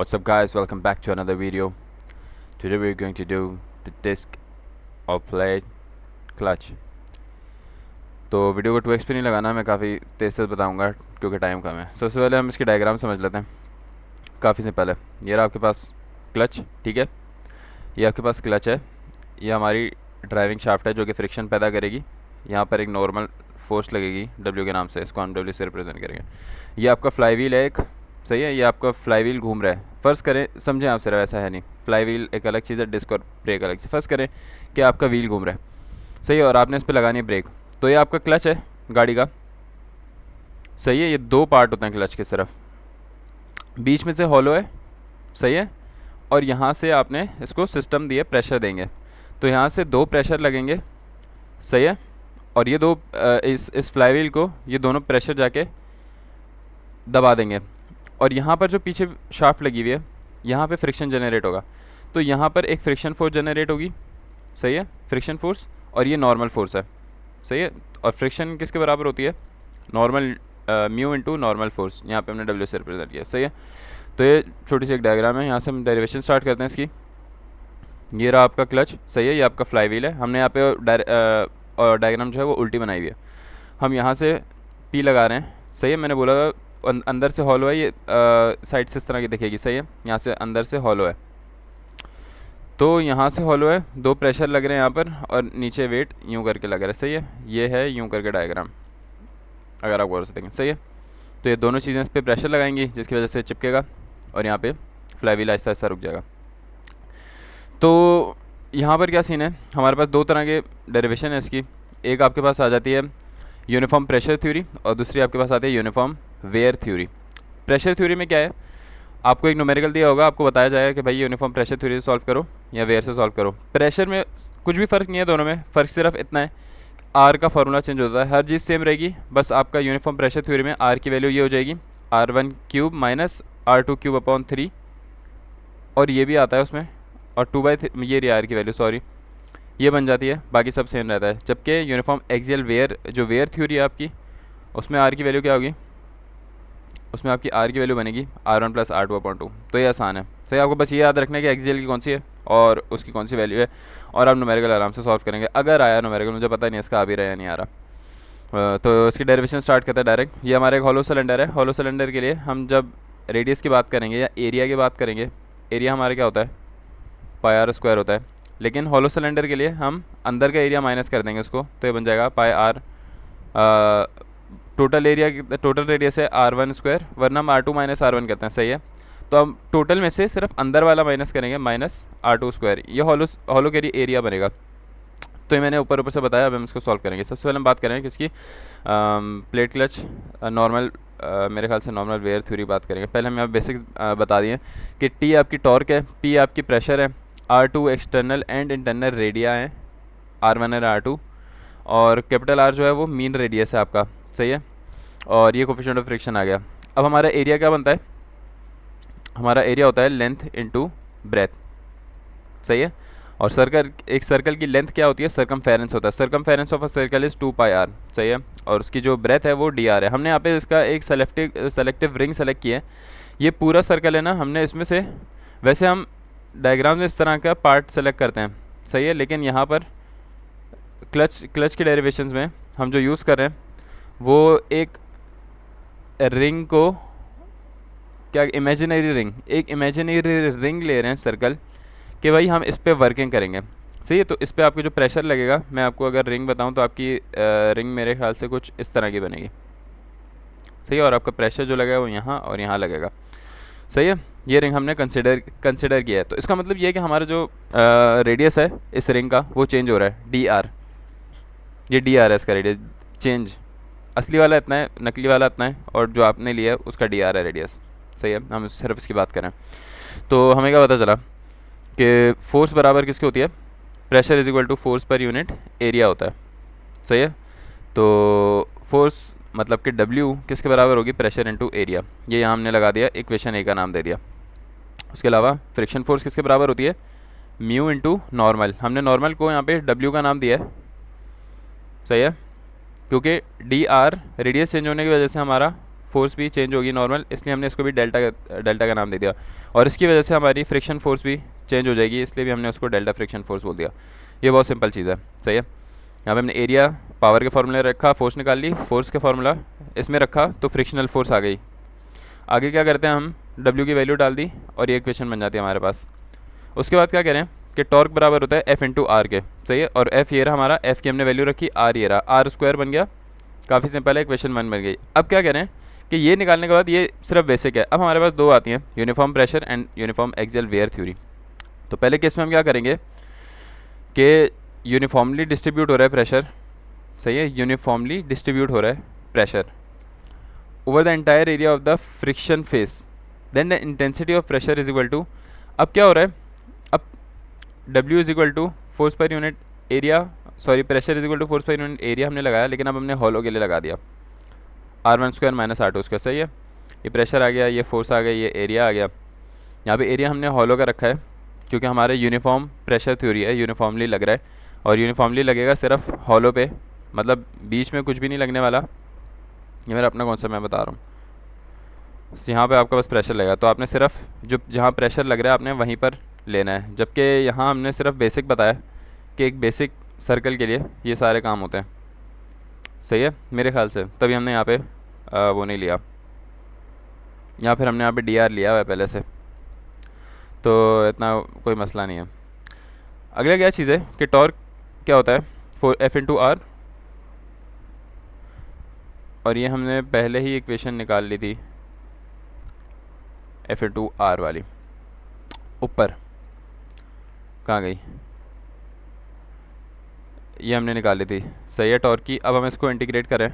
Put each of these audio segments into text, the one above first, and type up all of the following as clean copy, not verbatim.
What's up guys, welcome back to another video. Today we're going to do the disc of plate clutch. तो video को 2x पे नहीं लगाना, मैं काफ़ी तेज़ बताऊंगा क्योंकि टाइम कम है। सबसे पहले हम इसकी डायग्राम समझ लेते हैं। काफ़ी सिंपल है। ये रहा आपके पास क्लच, ठीक है। ये आपके पास क्लच है, ये हमारी ड्राइविंग शाफ्ट है जो कि फ्रिक्शन पैदा करेगी। यहाँ पर एक नॉर्मल फोर्स लगेगी W के नाम से, इसको हम W से रिप्रेजेंट करेंगे। ये आपका फ्लाई व्हील है एक, सही है। ये आपका फ्लाई व्हील घूम रहा है। फ़र्ज़ करें, समझें आप सिर्फ, ऐसा है नहीं, फ्लाई व्हील एक अलग चीज़ है, डिस्क और ब्रेक अलग चीज़। फ़र्ज़ करें कि आपका व्हील घूम रहा है, सही है, और आपने इस पर लगानी है ब्रेक। तो ये आपका क्लच है गाड़ी का, सही है। ये दो पार्ट होते हैं क्लच के, सिर्फ बीच में से हॉलो है, सही है, और यहाँ से आपने इसको सिस्टम दिए, प्रेशर देंगे, तो यहाँ से दो प्रेशर लगेंगे, सही है। और ये दो इस फ्लाई व्हील को ये दोनों प्रेशर जाके दबा देंगे, और यहाँ पर जो पीछे शाफ्ट लगी हुई है, यहाँ पे फ्रिक्शन जनरेट होगा। तो यहाँ पर एक फ्रिक्शन फोर्स जनरेट होगी, सही है, फ्रिक्शन फोर्स, और ये नॉर्मल फोर्स है, सही है। और फ्रिक्शन किसके बराबर होती है? Normal mu into normal force. यहाँ पे हमने W से रिप्रेजेंट किया, सही है। तो ये छोटी सी एक डायग्राम है, यहाँ से हम डेरिवेशन स्टार्ट करते हैं इसकी। ये रहा आपका क्लच, सही है, ये आपका फ्लाई व्हील है। हमने यहाँ पे डायग्राम जो है वो उल्टी बनाई हुई है। हम यहाँ से P लगा रहे हैं, सही है। मैंने बोला था अंदर से हॉलो है, ये साइड से इस तरह की दिखेगी, सही है। यहाँ से अंदर से हॉलो है, तो यहाँ से हॉलो है, दो प्रेशर लग रहे हैं यहाँ पर, और नीचे वेट यूँ करके लग रहा है, सही है। ये है यूँ करके डायग्राम, अगर आप गौर से देखें, सही है। तो ये दोनों चीज़ें इस पर प्रेशर लगाएंगी, जिसकी वजह से चिपकेगा, और यहाँ पे फ्लाई व्हील आहिस्ता आहिस्ता रुक जाएगा। तो यहाँ पर क्या सीन है, हमारे पास दो तरह के डेरिवेशन है इसकी। एक आपके पास आ जाती है यूनिफॉर्म प्रेशर थ्योरी, और दूसरी आपके पास आती है uniform where theory. Pressure theory में क्या है, आपको एक न्यूमेरिकल दिया होगा, आपको बताया जाएगा कि भाई यूनिफॉर्म प्रेशर थ्योरी से सॉल्व करो या वेयर से सॉल्व करो। प्रेशर में कुछ भी फ़र्क नहीं है, दोनों में फ़र्क सिर्फ इतना है, आर का फार्मूला चेंज होता है, हर चीज़ सेम रहेगी। बस आपका यूनिफॉर्म प्रेशर थ्योरी में आर की वैल्यू ये हो जाएगी R1³ माइनस R2³ अपॉन 3, और ये भी आता है उसमें, और 2/3 ये रही आर की वैल्यू, सॉरी, ये बन जाती है। बाकी सब सेम रहता है। जबकि यूनिफॉर्म एक्सियल वेयर, जो वेयर थ्योरी है आपकी, उसमें आर की वैल्यू क्या होगी, उसमें आपकी आर की वैल्यू बनेगी R1 प्लस R2 अपॉन 2। तो ये आसान है, सही। आपको बस ये याद रखना है कि एक्सियल की कौन सी है और उसकी कौन सी वैल्यू है, और आप न्यूमेरिकल आराम से सॉल्व करेंगे। अगर आया न्यूमेरिकल, मुझे पता नहीं इसका आ भी रहा है या नहीं आ रहा। तो इसकी डेरिवेशन स्टार्ट करते हैं डायरेक्ट। ये हमारा एक हॉलो सिलेंडर है। हॉलो सिलेंडर के लिए हम जब रेडियस की बात करेंगे या एरिया की बात करेंगे, एरिया हमारा क्या होता है, πr² होता है। लेकिन हॉलो सिलेंडर के लिए हम अंदर का एरिया माइनस कर देंगे उसको, तो ये बन जाएगा πr। Total area, total radius है R1², वरना हम R2 माइनस R1 करते हैं, सही है। तो हम टोटल में से सिर्फ अंदर वाला माइनस करेंगे, माइनस R2²। ये हॉलो के लिए एरिया बनेगा। तो ये मैंने ऊपर ऊपर से बताया, अब हम इसको सॉल्व करेंगे। सबसे पहले हम बात करेंगे किसकी, प्लेट क्लच नॉर्मल, मेरे ख्याल से नॉर्मल वेयर थ्योरी बात करेंगे। पहले हम यहाँ बेसिक बता दिए कि T आपकी टॉर्क है, P आपकी प्रेशर है, R2 external and internal radio है, R1 और R2, और कैपिटल R जो है वो मीन रेडियस है आपका, सही है। और ये कोफिशिएंट ऑफ फ्रिक्शन आ गया। अब हमारा एरिया क्या बनता है, हमारा एरिया होता है लेंथ इनटू ब्रेथ, सही है। और एक सर्कल की लेंथ क्या होती है, सर्कमफेरेंस होता है। Circumference of a circle is 2πr, सही है। और उसकी जो ब्रेथ है वो dr है। हमने यहाँ पे इसका एक सेलेक्टिव रिंग सेलेक्ट किया है। ये पूरा सर्कल है ना, हमने इसमें से, वैसे हम डायग्राम में इस तरह का पार्ट सेलेक्ट करते हैं, सही है। लेकिन यहाँ पर क्लच के डेरिवेशंस में हम जो यूज़ कर रहे हैं वो एक रिंग को, क्या, इमेजिनरी रिंग, एक इमेजिनरी रिंग ले रहे हैं सर्कल, कि भाई हम इस पर वर्किंग करेंगे, सही है। तो इस पर आपको जो प्रेशर लगेगा, मैं आपको अगर रिंग बताऊं तो आपकी रिंग मेरे ख्याल से कुछ इस तरह की बनेगी, सही है। और आपका प्रेशर जो लगेगा वो यहाँ और यहाँ लगेगा, सही है। ये रिंग हमने कंसिडर किया है। तो इसका मतलब ये है कि हमारा जो रेडियस है इस रिंग का वो चेंज हो रहा है, dr। ये dr है इसका रेडियस चेंज, असली वाला इतना है, नकली वाला इतना है, और जो आपने लिया है उसका dr है रेडियस, सही है। हम सिर्फ इसकी बात करें तो हमें क्या पता चला कि फोर्स बराबर किसकी होती है, pressure is equal to force per unit area होता है, सही है। तो फोर्स मतलब कि W किसके बराबर होगी, प्रेशर इनटू एरिया। ये यहाँ हमने लगा दिया, इक्वेशन A का नाम दे दिया। उसके अलावा फ्रिक्शन फोर्स किसके बराबर होती है, म्यू इंटू नॉर्मल। हमने नॉर्मल को यहाँ पे W का नाम दिया है, सही है, क्योंकि dr रेडियस चेंज होने की वजह से हमारा फोर्स भी चेंज होगी नॉर्मल, इसलिए हमने इसको भी डेल्टा का नाम दे दिया। और इसकी वजह से हमारी फ्रिक्शन फोर्स भी चेंज हो जाएगी, इसलिए भी हमने उसको डेल्टा फ्रिक्शन फोर्स बोल दिया। ये बहुत सिंपल चीज़ है, सही है। यहाँ पे हमने एरिया पावर के फॉर्मूले रखा, फोर्स निकाल ली, फोर्स का फार्मूला इसमें रखा तो फ्रिक्शनल फोर्स आ गई। आगे क्या करते हैं, हम W की वैल्यू डाल दी और ये इक्वेशन बन जाती है हमारे पास। उसके बाद क्या करें कि टॉर्क बराबर होता है F इंटू आर के, सही है। और F ये रहा हमारा, F की हमने वैल्यू रखी, R ये रहा, आर स्क्वायर बन गया। काफ़ी सिंपल है, इक्वेशन 1 बन गई। अब क्या करें कि ये निकालने के बाद, ये सिर्फ बेसिक है, अब हमारे पास दो आती हैं, uniform pressure and uniform axial where theory. तो पहले केस में हम क्या करेंगे कि यूनिफॉर्मली डिस्ट्रीब्यूट हो रहा है प्रेशर, सही है, यूनिफॉर्मली डिस्ट्रीब्यूट हो रहा है pressure over the entire area of the friction face, then the intensity of pressure is equal to, अब क्या हो रहा है, अब W is equal to force per unit area, sorry pressure is equal to force per unit area हमने लगाया, लेकिन अब हमने हॉलो के लिए लगा दिया R1 square minus R2 square, सही है। ये प्रेशर आ गया, ये फोर्स आ गया, ये एरिया आ गया। यहाँ पे एरिया हमने हॉलो का रखा है क्योंकि हमारे यूनिफॉर्म प्रेशर थ्योरी है, यूनिफॉर्मली लग रहा है, और यूनिफॉर्मली लगेगा सिर्फ हॉलो पे, मतलब बीच में कुछ भी नहीं लगने वाला। ये मेरा अपना कॉन्सेप्ट मैं बता रहा हूँ। यहाँ पे आपका बस प्रेशर लगेगा, तो आपने सिर्फ जो जहाँ प्रेशर लग रहा है आपने वहीं पर लेना है, जबकि यहाँ हमने सिर्फ बेसिक बताया कि एक बेसिक सर्कल के लिए ये सारे काम होते हैं, सही है मेरे ख्याल से। तभी हमने यहाँ पे वो नहीं लिया, या फिर हमने यहाँ पे DR लिया हुआ है पहले से, तो इतना कोई मसला नहीं है। अगला क्या चीज़ है कि टॉर्क क्या होता है, F इंटू आर, और ये हमने पहले ही इक्वेशन निकाल ली थी F इंटू आर वाली, ऊपर कहाँ गई, ये हमने निकाल ली थी, सही है, टॉर्क की। अब हम इसको इंटीग्रेट करें,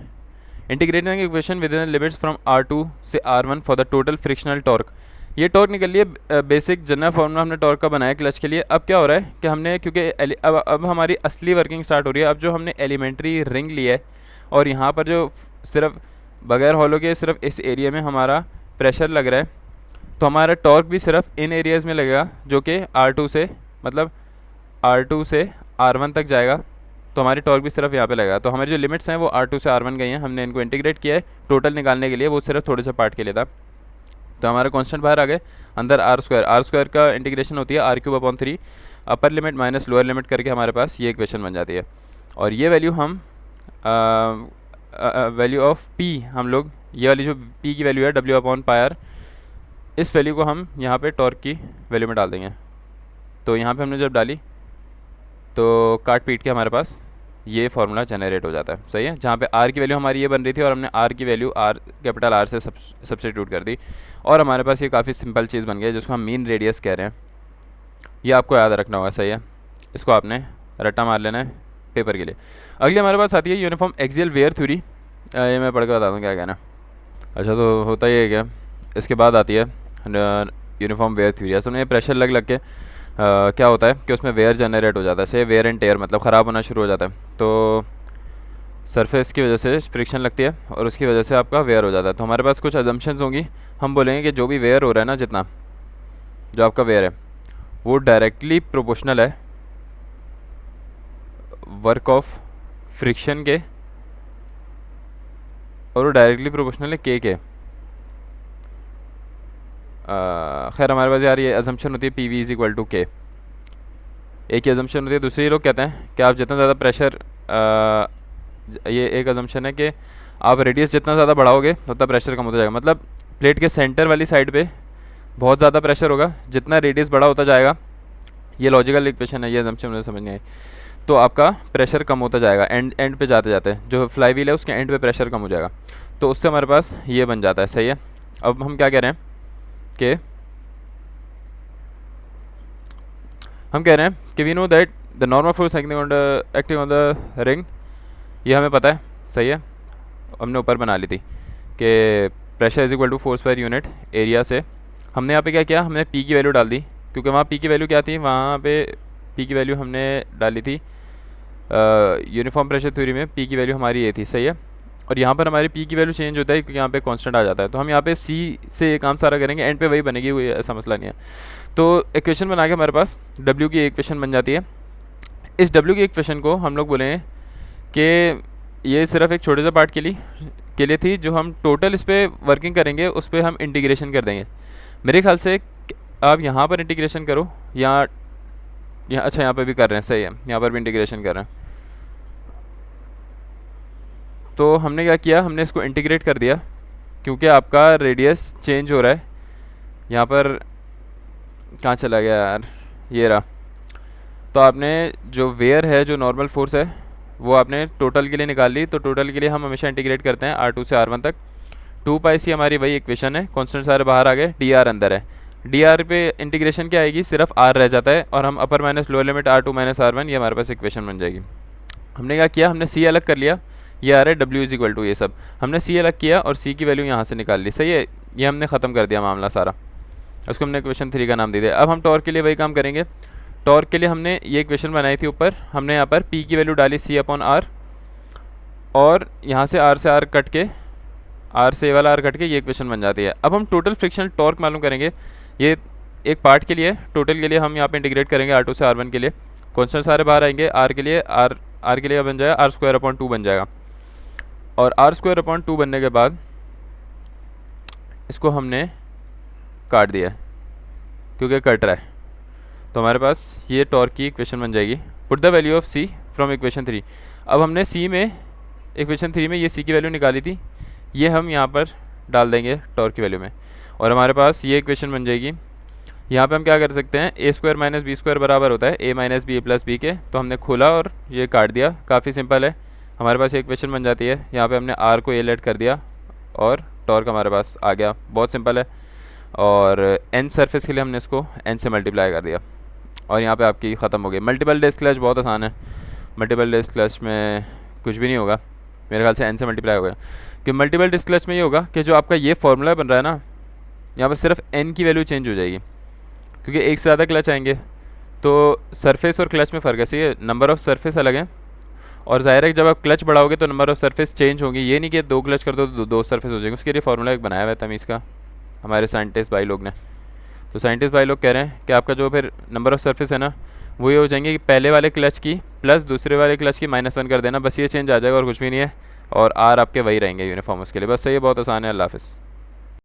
integrating equation with in limits from R2 से R1 for the total frictional torque. ये टॉर्क निकल लिए, बेसिक जनरल फार्मूला हमने टॉर्क का बनाया क्लच के लिए। अब क्या हो रहा है कि हमने, क्योंकि अब हमारी असली वर्किंग स्टार्ट हो रही है। अब जो हमने एलिमेंट्री रिंग ली है और यहाँ पर जो सिर्फ बगैर हॉलो के सिर्फ इस एरिया में हमारा प्रेशर लग रहा है, तो हमारा टॉर्क भी सिर्फ इन एरियाज़ में लगेगा जो कि R2 से, मतलब R2 से R1 तक जाएगा, तो हमारी टॉर्क भी सिर्फ यहाँ पे लगेगा। तो हमारी जो लिमिट्स हैं वो R2 से R1 गई हैं, हमने इनको इंटीग्रेट किया है टोटल निकालने के लिए, वो सिर्फ थोड़े से पार्ट के लिए था। तो हमारा कांस्टेंट बाहर आ गए, अंदर R स्क्वायर का इंटीग्रेशन होती है R³ upper limit minus lower limit करके हमारे पास ये इक्वेशन बन जाती है। और ये वैल्यू हम वैल्यू ऑफ P, हम लोग ये वाली जो P की वैल्यू है W/πr, इस वैल्यू को हम यहाँ पे टॉर्क की वैल्यू में डाल देंगे। तो यहाँ पे हमने जब डाली तो काट पीट के हमारे पास ये फार्मूला जनरेट हो जाता है, सही है। जहाँ पे R की वैल्यू हमारी ये बन रही थी और हमने R की वैल्यू कैपिटल R से सब्स्टिट्यूट कर दी, और हमारे पास ये काफ़ी सिंपल चीज़ बन गई जिसको हम मीन रेडियस कह रहे हैं। ये आपको याद रखना होगा, सही है, इसको आपने रट्टा मार लेना है पेपर के लिए। अगली हमारे पास आती है यूनिफॉर्म एक्सियल वेयर थ्योरी, ये मैं पढ़ के बता दूँ क्या कहना। अच्छा, तो होता ही है क्या, इसके बाद आती है यूनिफॉर्म वेयर थ्योरी। असल में प्रेशर लग लग के क्या होता है कि उसमें वेयर जनरेट हो जाता है, से वेयर एंड टेयर, मतलब ख़राब होना शुरू हो जाता है। तो सरफेस की वजह से फ्रिक्शन लगती है और उसकी वजह से आपका वेयर हो जाता है। तो हमारे पास कुछ अजम्पशंस होंगी, हम बोलेंगे कि जो भी वेयर हो रहा है ना, जितना जो आपका वेयर है वो डायरेक्टली प्रोपोर्शनल है वर्क ऑफ फ्रिक्शन के, और वो डायरेक्टली प्रोपोर्शनल है के। खैर हमारे पास यार ये अजम्पशन होती है PV इज इक्वल टू के, एक ही अजम्पशन होती है। दूसरी लोग कहते हैं कि आप जितना ज़्यादा प्रेशर, ये एक अजम्पशन है कि आप रेडियस जितना ज़्यादा बढ़ाओगे उतना प्रेशर कम होता जाएगा, मतलब प्लेट के सेंटर वाली साइड पे बहुत ज़्यादा प्रेशर होगा, जितना रेडियस बड़ा होता जाएगा, ये लॉजिकल इक्वेशन है, ये अजम्पशन मुझे समझ नहीं आई, तो आपका प्रेशर कम होता जाएगा एंड पे जाते जाते, जो फ्लाई व्हील है उसके एंड पे प्रेशर कम हो जाएगा। तो उससे हमारे पास ये बन जाता है, सही है। अब हम क्या कह रहे हैं कि हम कह रहे हैं कि we know that the normal force acting on the ring, ये हमें पता है, सही है, हमने ऊपर बना ली थी कि pressure is equal to force per unit area से। हमने यहाँ पे क्या किया, हमने P की वैल्यू डाल दी, क्योंकि वहाँ P की वैल्यू क्या थी, वहाँ पे P की वैल्यू हमने डाली थी यूनिफॉर्म प्रेशर थ्योरी में P की वैल्यू हमारी ये थी, सही है। और यहाँ पर हमारी P की वैल्यू चेंज होता है क्योंकि यहाँ पे कांस्टेंट आ जाता है, तो हम यहाँ पे C से ये काम सारा करेंगे, एंड पे वही बनेगी, कोई ऐसा मसला नहीं है। तो इक्वेशन बना के हमारे पास W की इक्वेशन बन जाती है। इस W की इक्वेशन को हम लोग बोलेंगे कि ये सिर्फ एक छोटे से पार्ट के लिए के लिए थी, जो हम टोटल इस पर वर्किंग करेंगे उस पर हम इंटीग्रेशन कर देंगे। मेरे ख्याल से आप यहाँ पर इंटीग्रेशन करो, यहाँ अच्छा यहाँ पर भी कर रहे हैं, सही है, यहाँ पर भी इंटीग्रेशन कर रहे हैं। तो हमने क्या किया, हमने इसको इंटीग्रेट कर दिया क्योंकि आपका रेडियस चेंज हो रहा है। यहाँ पर कहाँ चला गया यार, ये रहा। तो आपने जो वेयर है, जो नॉर्मल फोर्स है, वो आपने टोटल के लिए निकाल ली। तो टोटल के लिए हम हमेशा इंटीग्रेट करते हैं R2 से R1 तक। 2 पाई हमारी वही इक्वेशन है, कॉन्स्टेंट सारे बाहर आ गए, dr अंदर है। dr पे इंटीग्रेशन क्या आएगी, सिर्फ r रह जाता है और हम अपर minus lower limit R2 minus R1, ये हमारे पास इक्वेशन बन जाएगी। हमने क्या किया, हमने c अलग कर लिया, ये आ रहा है W इज इक्वल टू, ये सब हमने c अलग किया और c की वैल्यू यहाँ से निकाल ली। सही है, ये हमने ख़त्म कर दिया मामला सारा। उसको हमने इक्वेशन 3 का नाम दे दिया। अब हम टॉर्क के लिए वही काम करेंगे। टॉर्क के लिए हमने ये इक्वेशन बनाई थी ऊपर, हमने यहाँ पर P की वैल्यू डाली C/R, और यहाँ से R से R कट के, R से वाला R कट के ये इक्वेशन बन जाती है। अब हम टोटल फ्रिक्शनल टॉर्क मालूम करेंगे। ये एक पार्ट के लिए, टोटल के लिए हम यहाँ पे इंटीग्रेट करेंगे R2 से R1 के लिए। कॉन्स्टेंट सारे बाहर आएंगे, R के लिए R के लिए बन जाएगा R² बन जाएगा। और R² बनने के बाद इसको हमने काट दिया क्योंकि कट रहा है। तो हमारे पास ये टॉर्क की इक्वेशन बन जाएगी। Put the value of C from equation 3। अब हमने C में, इक्वेशन 3 में ये C की वैल्यू निकाली थी, ये हम यहाँ पर डाल देंगे टॉर्क की वैल्यू में, और हमारे पास ये इक्वेशन बन जाएगी। यहाँ पे हम क्या कर सकते हैं, A² माइनस B² बराबर होता है A minus B plus B के। तो हमने खोला और ये काट दिया, काफ़ी सिंपल है। हमारे पास ये इक्वेशन बन जाती है। यहाँ पे हमने R को A लेट कर दिया और टॉर्क हमारे पास आ गया, बहुत सिंपल है। और n सरफेस के लिए हमने इसको n से मल्टीप्लाई कर दिया और यहाँ पे आपकी ख़त्म हो गई। मल्टीपल डेज क्लच बहुत आसान है, मल्टीपल डेज क्लच में कुछ भी नहीं होगा, मेरे ख्याल से n से मल्टीप्लाई हो गया। कि मल्टीपल डेज क्लच में ये होगा कि जो आपका ये फार्मूला बन रहा है ना, यहाँ पर सिर्फ n की वैल्यू चेंज हो जाएगी क्योंकि एक से ज़्यादा क्लच आएंगे। तो सरफेस और क्लच में फ़र्क है, सही है, नंबर ऑफ़ सरफेस अलग है। और ज़ाहिर है कि जब आप क्लच बढ़ाओगे तो नंबर ऑफ़ सरफेस चेंज होंगी। ये नहीं कि 2 क्लच कर दो तो 2 सरफेस हो जाएंगे। उसके लिए फार्मूला एक बनाया हुआ है तमीज़ का हमारे साइंटिस्ट भाई लोग ने। तो साइंटिस्ट भाई लोग कह रहे हैं कि आपका जो फिर नंबर ऑफ़ सरफेस है ना, वो ये हो जाएंगे कि पहले वाले क्लच की प्लस दूसरे वाले क्लच की -1 कर देना, बस ये चेंज आ जाएगा और कुछ भी नहीं है। और R आपके वही रहेंगे यूनिफॉर्म उसके लिए, बस सही है, बहुत आसान है। अल्लाह हाफ़िज़।